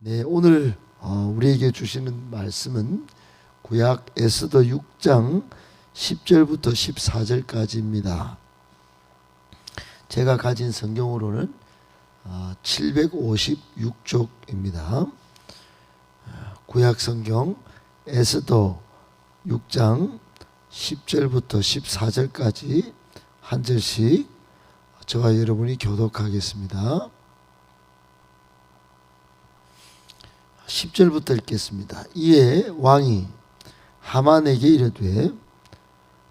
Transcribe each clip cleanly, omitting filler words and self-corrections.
네, 오늘 우리에게 주시는 말씀은 구약 에스더 6장 10절부터 14절까지입니다. 제가 가진 성경으로는 756쪽입니다. 구약 성경 에스더 6장 10절부터 14절까지 한 절씩 저와 여러분이 교독하겠습니다. 10절부터 읽겠습니다. 이에 왕이 하만에게 이르되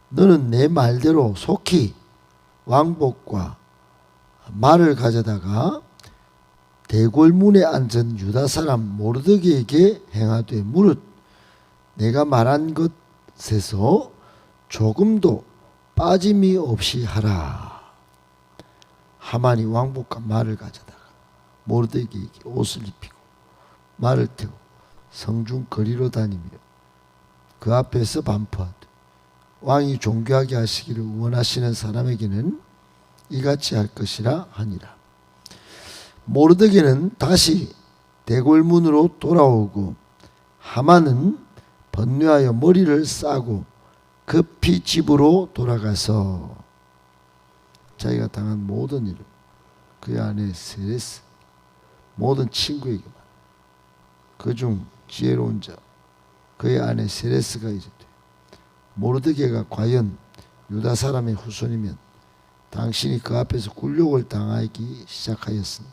너는 내 말대로 속히 왕복과 말을 가져다가 대궐문에 앉은 유다 사람 모르드게에게 행하되 무릇 내가 말한 것에서 조금도 빠짐이 없이 하라. 하만이 왕복과 말을 가져다가 모르드게에게 옷을 입히고 말을 태워 성중 거리로 다니며 그 앞에서 반포하되 왕이 존귀하게 하시기를 원하시는 사람에게는 이같이 할 것이라 하니라. 모르드게는 다시 대궐문으로 돌아오고 하만은 번뇌하여 머리를 싸고 급히 집으로 돌아가서 자기가 당한 모든 일을 그의 아내 세레스 모든 친구에게 그중 지혜로운 자 그의 아내 세레스가 이르되 모르드게가 과연 유다 사람의 후손이면 당신이 그 앞에서 굴욕을 당하기 시작하였으니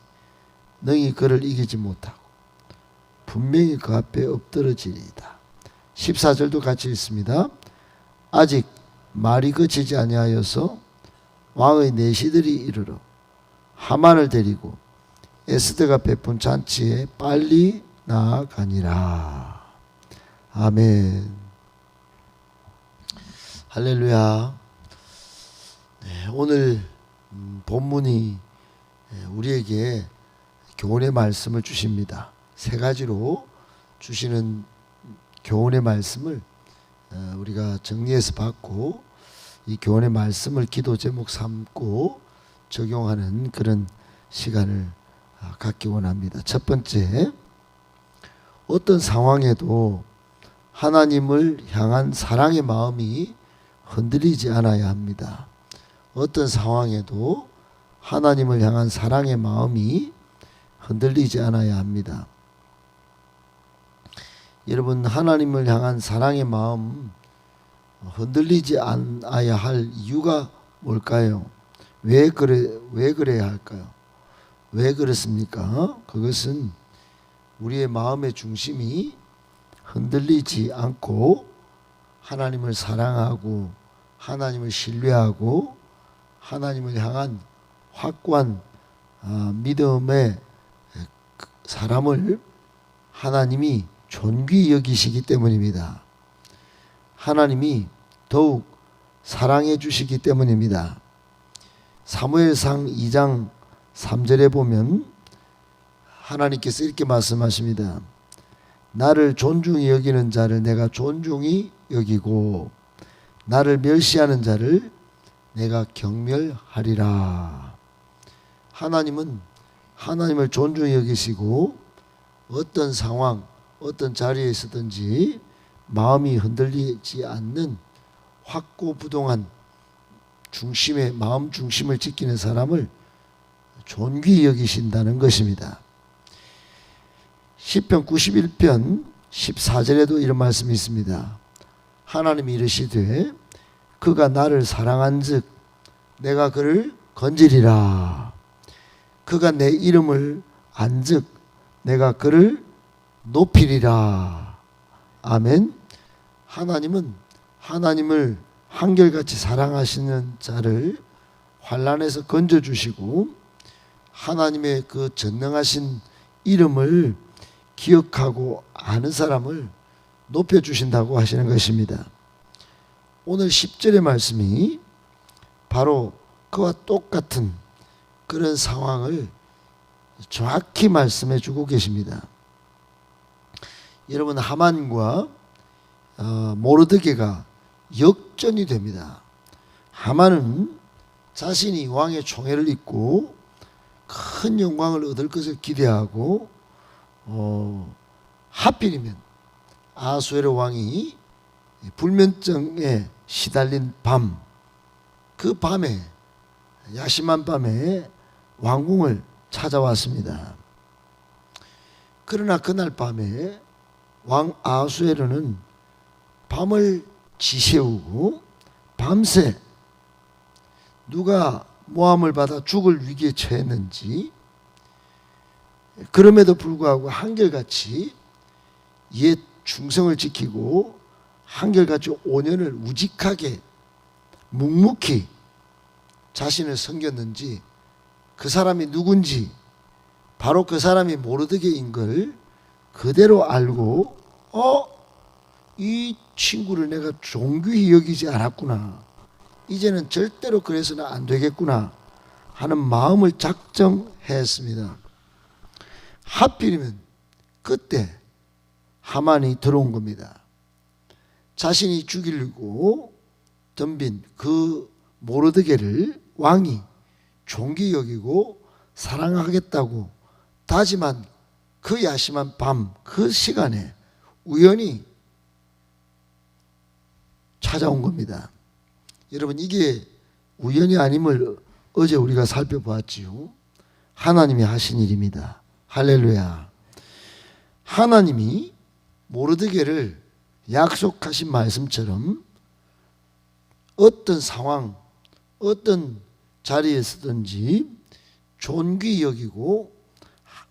능히 그를 이기지 못하고 분명히 그 앞에 엎드러지리이다. 14절도 같이 읽습니다. 아직 말이 그치지 아니하여서 왕의 내시들이 이르러 하만을 데리고 에스더가 베푼 잔치에 빨리 나아가니라. 아멘. 할렐루야. 네, 오늘 본문이 우리에게 교훈의 말씀을 주십니다. 세 가지로 주시는 교훈의 말씀을 우리가 정리해서 받고 이 교훈의 말씀을 기도 제목 삼고 적용하는 그런 시간을 갖기 원합니다. 첫 번째, 어떤 상황에도 하나님을 향한 사랑의 마음이 흔들리지 않아야 합니다. 어떤 상황에도 하나님을 향한 사랑의 마음이 흔들리지 않아야 합니다. 여러분, 하나님을 향한 사랑의 마음 흔들리지 않아야 할 이유가 뭘까요? 왜 그래야 할까요? 왜 그렇습니까? 그것은 우리의 마음의 중심이 흔들리지 않고 하나님을 사랑하고 하나님을 신뢰하고 하나님을 향한 확고한 믿음의 사람을 하나님이 존귀히 여기시기 때문입니다. 하나님이 더욱 사랑해 주시기 때문입니다. 사무엘상 2장 3절에 보면 하나님께서 이렇게 말씀하십니다. 나를 존중히 여기는 자를 내가 존중히 여기고 나를 멸시하는 자를 내가 경멸하리라. 하나님은 하나님을 존중히 여기시고 어떤 상황, 어떤 자리에 있었든지 마음이 흔들리지 않는 확고부동한 중심의 마음 중심을 지키는 사람을 존귀히 여기신다는 것입니다. 시편 91편 14절에도 이런 말씀이 있습니다. 하나님이 이르시되 그가 나를 사랑한즉 내가 그를 건지리라. 그가 내 이름을 안즉 내가 그를 높이리라. 아멘. 하나님은 하나님을 한결같이 사랑하시는 자를 환난에서 건져주시고 하나님의 그 전능하신 이름을 기억하고 아는 사람을 높여주신다고 하시는 것입니다. 오늘 10절의 말씀이 바로 그와 똑같은 그런 상황을 정확히 말씀해 주고 계십니다. 여러분, 하만과 모르드게가 역전이 됩니다. 하만은 자신이 왕의 총애를 입고 큰 영광을 얻을 것을 기대하고 하필이면 아수에로 왕이 불면증에 시달린 밤, 그 밤에, 야심한 밤에 왕궁을 찾아왔습니다. 그러나 그날 밤에 왕 아수에로는 밤을 지새우고 밤새 누가 모함을 받아 죽을 위기에 처했는지, 그럼에도 불구하고 한결같이 옛 충성을 지키고 한결같이 5년을 우직하게 묵묵히 자신을 섬겼는지, 그 사람이 누군지, 바로 그 사람이 모르드게인 걸 그대로 알고 이 친구를 내가 존귀히 여기지 않았구나, 이제는 절대로 그래서는 안 되겠구나 하는 마음을 작정했습니다. 하필이면 그때 하만이 들어온 겁니다. 자신이 죽이려고 덤빈 그 모르드게를 왕이 존귀히 여기고 사랑하겠다고 다짐한 그 야심한 밤, 그 시간에 우연히 찾아온 겁니다. 여러분, 이게 우연이 아님을 어제 우리가 살펴보았지요. 하나님이 하신 일입니다. 할렐루야. 하나님이 모르드게를 약속하신 말씀처럼 어떤 상황, 어떤 자리에서든지 존귀히 여기고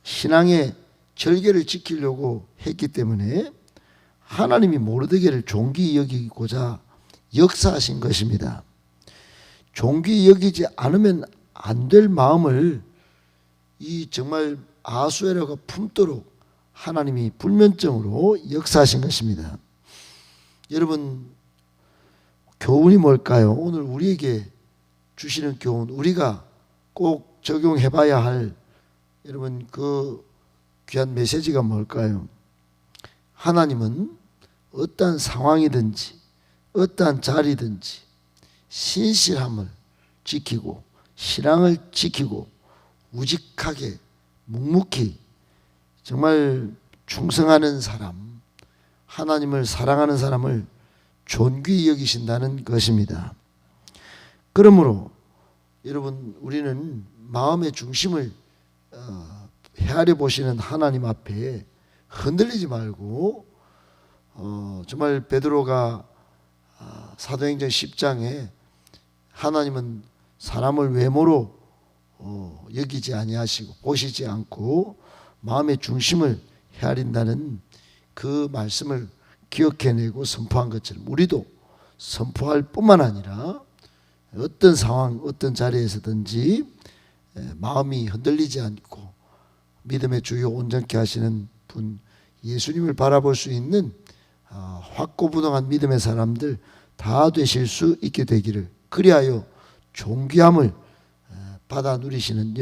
신앙의 절개를 지키려고 했기 때문에 하나님이 모르드게를 존귀히 여기고자 역사하신 것입니다. 존귀히 여기지 않으면 안 될 마음을 이 정말 아수에로가 품도록 하나님이 불면증으로 역사하신 것입니다. 여러분, 교훈이 뭘까요? 오늘 우리에게 주시는 교훈, 우리가 꼭 적용해 봐야 할 여러분 그 귀한 메시지가 뭘까요? 하나님은 어떠한 상황이든지 어떠한 자리든지 신실함을 지키고 신앙을 지키고 우직하게 묵묵히 정말 충성하는 사람, 하나님을 사랑하는 사람을 존귀히 여기신다는 것입니다. 그러므로 여러분, 우리는 마음의 중심을 헤아려 보시는 하나님 앞에 흔들리지 말고 정말 베드로가 사도행전 10장에 하나님은 사람을 외모로 여기지 아니하시고 보시지 않고 마음의 중심을 헤아린다는 그 말씀을 기억해내고 선포한 것처럼 우리도 선포할 뿐만 아니라 어떤 상황, 어떤 자리에서든지 마음이 흔들리지 않고 믿음의 주요 온전케 하시는 분 예수님을 바라볼 수 있는 확고부동한 믿음의 사람들 다 되실 수 있게 되기를, 그리하여 존귀함을 받아 누리시는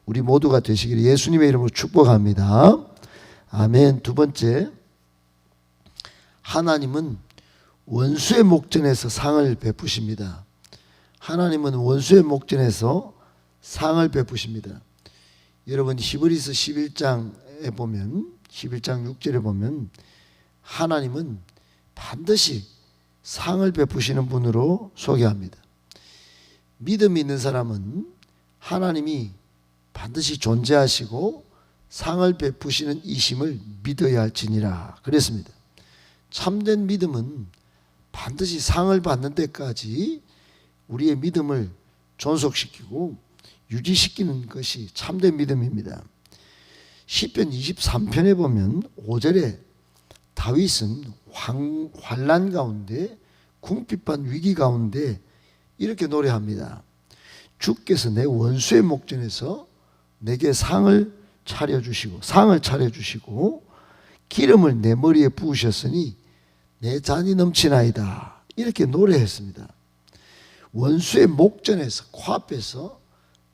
우리 모두가 되시기를 예수님의 이름으로 축복합니다. 아멘. 두 번째, 하나님은 원수의 목전에서 상을 베푸십니다. 하나님은 원수의 목전에서 상을 베푸십니다. 여러분, 히브리서 11장에 보면 11장 6절에 보면 하나님은 반드시 상을 베푸시는 분으로 소개합니다. 믿음이 있는 사람은 하나님이 반드시 존재하시고 상을 베푸시는 이심을 믿어야 할지니라 그랬습니다. 참된 믿음은 반드시 상을 받는 데까지 우리의 믿음을 존속시키고 유지시키는 것이 참된 믿음입니다. 시편 23편에 보면 5절에 다윗은 환난 가운데 궁핍한 위기 가운데 이렇게 노래합니다. 주께서 내 원수의 목전에서 내게 상을 차려주시고 기름을 내 머리에 부으셨으니 내 잔이 넘치나이다. 이렇게 노래했습니다. 원수의 목전에서, 코앞에서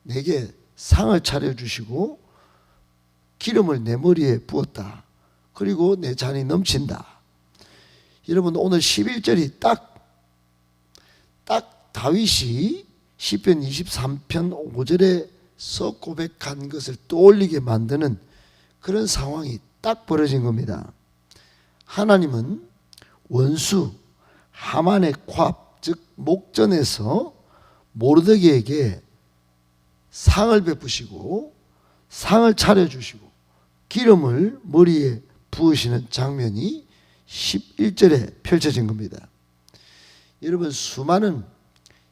내게 상을 차려주시고 기름을 내 머리에 부었다. 그리고 내 잔이 넘친다. 여러분, 오늘 11절이 딱 다윗이 시편 23편 5절에서 고백한 것을 떠올리게 만드는 그런 상황이 딱 딱 벌어진 겁니다. 하나님은 원수 하만의 코앞, 즉 목전에서 모르드게에게 상을 베푸시고 상을 차려주시고 기름을 머리에 부으시는 장면이 11절에 펼쳐진 겁니다. 여러분, 수많은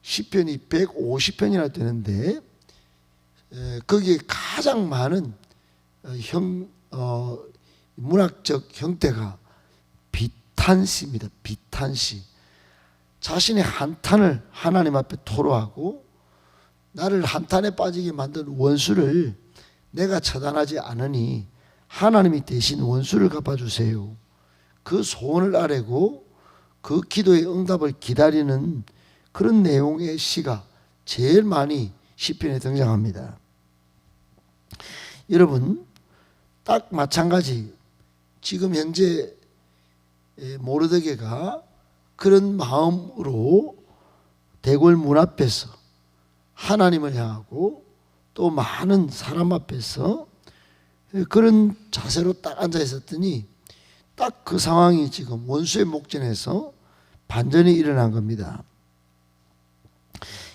시편이 150편이나 되는데 거기에 가장 많은 문학적 형태가 비탄시입니다. 비탄시. 자신의 한탄을 하나님 앞에 토로하고 나를 한탄에 빠지게 만든 원수를 내가 처단하지 않으니 하나님이 대신 원수를 갚아주세요. 그 소원을 아뢰고 그 기도의 응답을 기다리는 그런 내용의 시가 제일 많이 시편에 등장합니다. 여러분, 딱 마찬가지 지금 현재 모르드게가 그런 마음으로 대궐 문 앞에서 하나님을 향하고 또 많은 사람 앞에서 그런 자세로 딱 앉아 있었더니 딱 그 상황이 지금 원수의 목전에서 반전이 일어난 겁니다.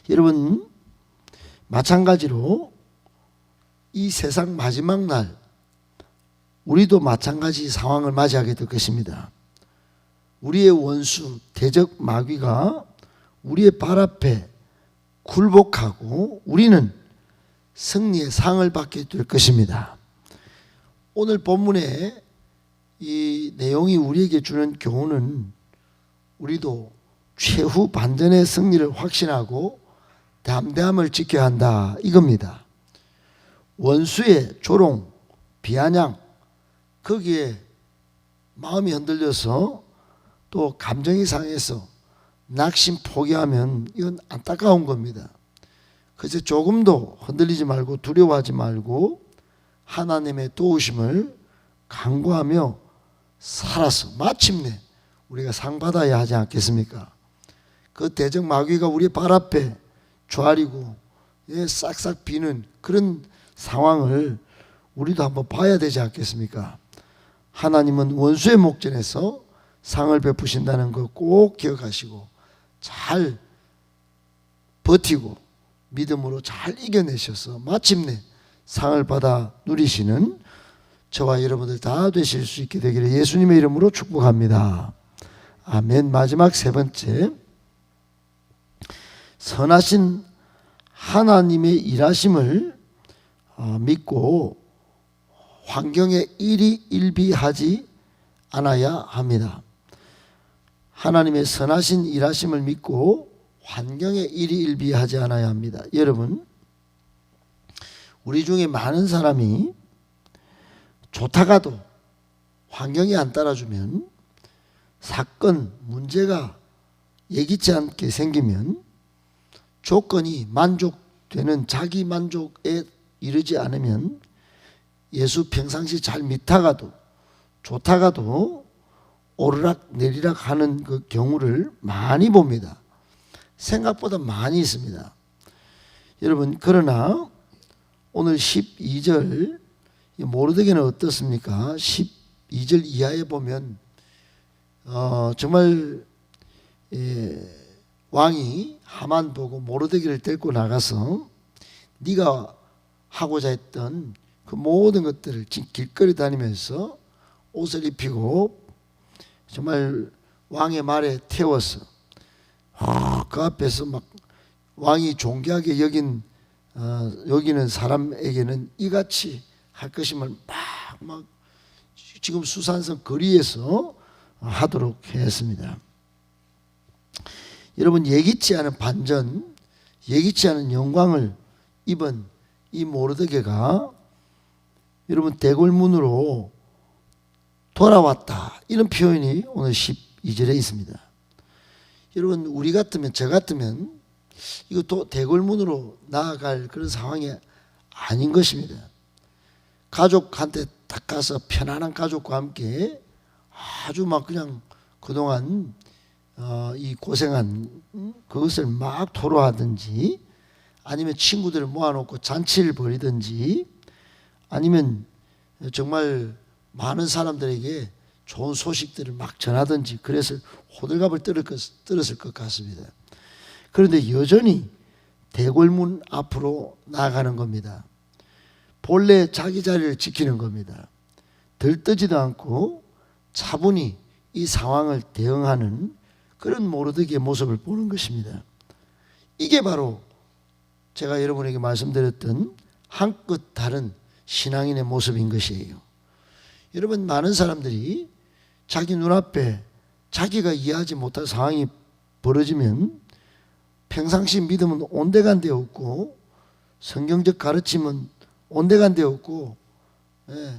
여러분, 마찬가지로 이 세상 마지막 날 우리도 마찬가지 상황을 맞이하게 될 것입니다. 우리의 원수 대적 마귀가 우리의 발 앞에 굴복하고 우리는 승리의 상을 받게 될 것입니다. 오늘 본문의 이 내용이 우리에게 주는 교훈은 우리도 최후 반전의 승리를 확신하고 담대함을 지켜야 한다, 이겁니다. 원수의 조롱, 비아냥, 거기에 마음이 흔들려서 또 감정이 상해서 낙심 포기하면 이건 안타까운 겁니다. 그래서 조금도 흔들리지 말고 두려워하지 말고 하나님의 도우심을 간구하며 살아서 마침내 우리가 상 받아야 하지 않겠습니까? 그 대적 마귀가 우리 발 앞에 좌리고 싹싹 비는 그런 상황을 우리도 한번 봐야 되지 않겠습니까? 하나님은 원수의 목전에서 상을 베푸신다는 거 꼭 기억하시고 잘 버티고 믿음으로 잘 이겨내셔서 마침내 상을 받아 누리시는 저와 여러분들 다 되실 수 있게 되기를 예수님의 이름으로 축복합니다. 아멘. 마지막 세 번째, 선하신 하나님의 일하심을 믿고 환경에 일희일비하지 않아야 합니다. 하나님의 선하신 일하심을 믿고 환경에 일희일비하지 않아야 합니다. 여러분, 우리 중에 많은 사람이 좋다가도 환경이 안 따라주면, 사건, 문제가 예기치 않게 생기면 조건이 만족되는 자기 만족에 이르지 않으면 예수 평상시 잘 믿다가도 좋다가도 오르락 내리락 하는 그 경우를 많이 봅니다. 생각보다 많이 있습니다. 여러분, 그러나 오늘 12절 모르드게는 어떻습니까? 12절 이하에 보면 정말 왕이 하만 보고 모르드게를 데리고 나가서 네가 하고자 했던 그 모든 것들을 길거리 다니면서 옷을 입히고 정말 왕의 말에 태워서 그 앞에서 막 왕이 존귀하게 여기는 사람에게는 이같이 할 것임을 막 지금 수산성 거리에서 하도록 했습니다. 여러분, 예기치 않은 반전, 예기치 않은 영광을 입은 이 모르드게가 여러분 대궐문으로 돌아왔다, 이런 표현이 오늘 12절에 있습니다. 여러분, 우리 같으면, 저 같으면 이거 대궐문으로 나아갈 그런 상황이 아닌 것입니다. 가족한테 딱 가서 편안한 가족과 함께 아주 막 그냥 그동안 이 고생한 그것을 막 토로하든지, 아니면 친구들을 모아놓고 잔치를 벌이든지, 아니면 정말 많은 사람들에게 좋은 소식들을 막 전하든지 그래서 호들갑을 떨었을 것 같습니다. 그런데 여전히 대궐문 앞으로 나아가는 겁니다. 본래 자기 자리를 지키는 겁니다. 들뜨지도 않고 차분히 이 상황을 대응하는 그런 모르드게의 모습을 보는 것입니다. 이게 바로 제가 여러분에게 말씀드렸던 한껏 다른 신앙인의 모습인 것이에요. 여러분, 많은 사람들이 자기 눈앞에 자기가 이해하지 못할 상황이 벌어지면 평상시 믿음은 온데간데 없고 성경적 가르침은 온데간데 없고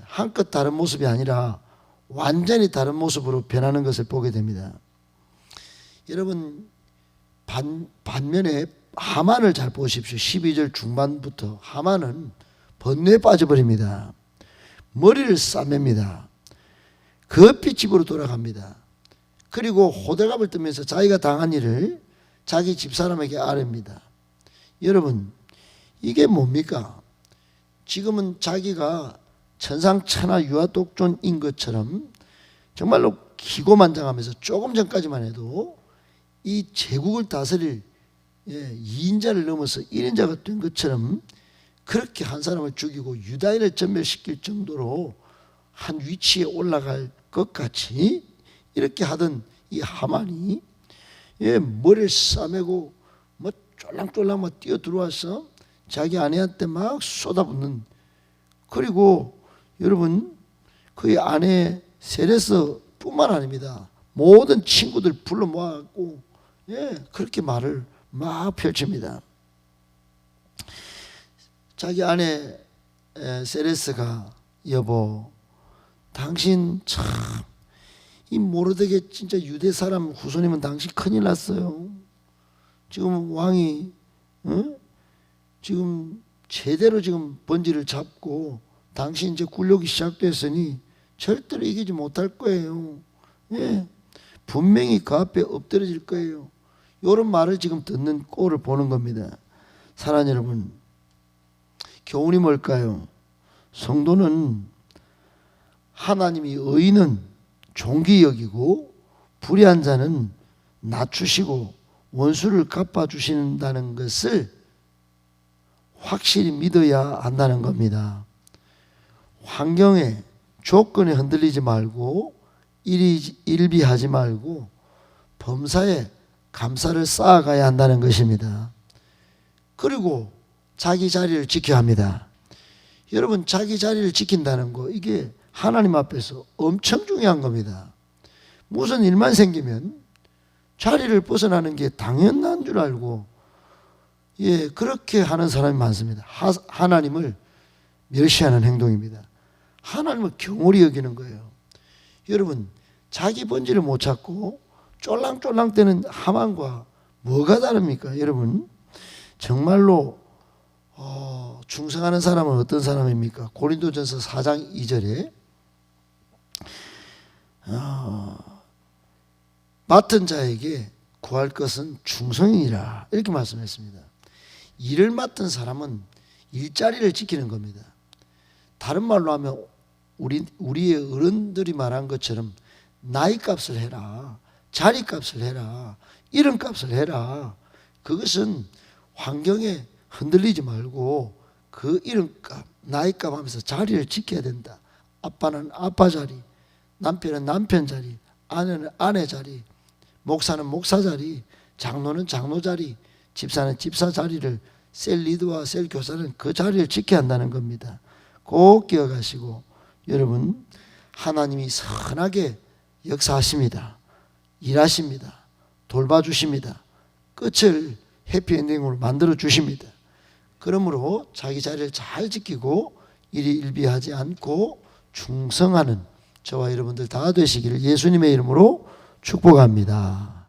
한껏 다른 모습이 아니라 완전히 다른 모습으로 변하는 것을 보게 됩니다. 여러분, 반면에 하만을 잘 보십시오. 12절 중반부터 하만은 번뇌에 빠져버립니다. 머리를 싸맵니다. 급히 집으로 돌아갑니다. 그리고 호들갑을 떨면서 자기가 당한 일을 자기 집사람에게 아뢰입니다. 여러분, 이게 뭡니까? 지금은 자기가 천상천하 유아독존인 것처럼 정말로 기고만장하면서 조금 전까지만 해도 이 제국을 다스릴 2인자를 넘어서 1인자가 된 것처럼 그렇게 한 사람을 죽이고 유다인을 전멸시킬 정도로 한 위치에 올라갈 것 같이 이렇게 하던 이 하만이 머리를 싸매고 쫄랑쫄랑 뛰어 들어와서 자기 아내한테 막 쏟아붓는, 그리고 여러분 그의 아내 세레스뿐만 아닙니다. 모든 친구들 불러 모아갖고 그렇게 말을 막 펼칩니다. 자기 아내 세레스가 여보, 당신 참 이 모르드게 진짜 유대 사람 후손이면 당신 큰일 났어요. 지금 왕이 지금 제대로 지금 번지를 잡고 당신 이제 굴욕이 시작됐으니 절대로 이기지 못할 거예요. 분명히 그 앞에 엎드려질 거예요. 이런 말을 지금 듣는 꼴을 보는 겁니다. 사랑하는 여러분, 교훈이 뭘까요? 성도는 하나님이 의인은 존귀 여기고 불의한 자는 낮추시고 원수를 갚아주신다는 것을 확실히 믿어야 한다는 겁니다. 환경에 조건에 흔들리지 말고 일비하지 말고 범사에 감사를 쌓아가야 한다는 것입니다. 그리고 자기 자리를 지켜야 합니다. 여러분, 자기 자리를 지킨다는 거, 이게 하나님 앞에서 엄청 중요한 겁니다. 무슨 일만 생기면 자리를 벗어나는 게 당연한 줄 알고 그렇게 하는 사람이 많습니다. 하나님을 멸시하는 행동입니다. 하나님을 경홀히 여기는 거예요. 여러분, 자기 본질을 못 찾고 쫄랑쫄랑대는 하만과 뭐가 다릅니까? 여러분, 정말로 충성하는 사람은 어떤 사람입니까? 고린도전서 4장 2절에 맡은 자에게 구할 것은 충성이라 이렇게 말씀했습니다. 일을 맡은 사람은 일자리를 지키는 겁니다. 다른 말로 하면 우리의 어른들이 말한 것처럼 나이값을 해라, 자리값을 해라, 이름값을 해라. 그것은 환경에 흔들리지 말고 그 이름값, 나이값 하면서 자리를 지켜야 된다. 아빠는 아빠 자리, 남편은 남편 자리, 아내는 아내 자리, 목사는 목사 자리, 장로는 장로 자리, 집사는 집사 자리를, 셀 리더와 셀 교사는 그 자리를 지켜야 한다는 겁니다. 꼭 기억하시고, 여러분, 하나님이 선하게 역사하십니다. 일하십니다. 돌봐주십니다. 끝을 해피엔딩으로 만들어 주십니다. 그러므로 자기 자리를 잘 지키고 일희일비하지 않고 충성하는 저와 여러분들 다 되시기를 예수님의 이름으로 축복합니다.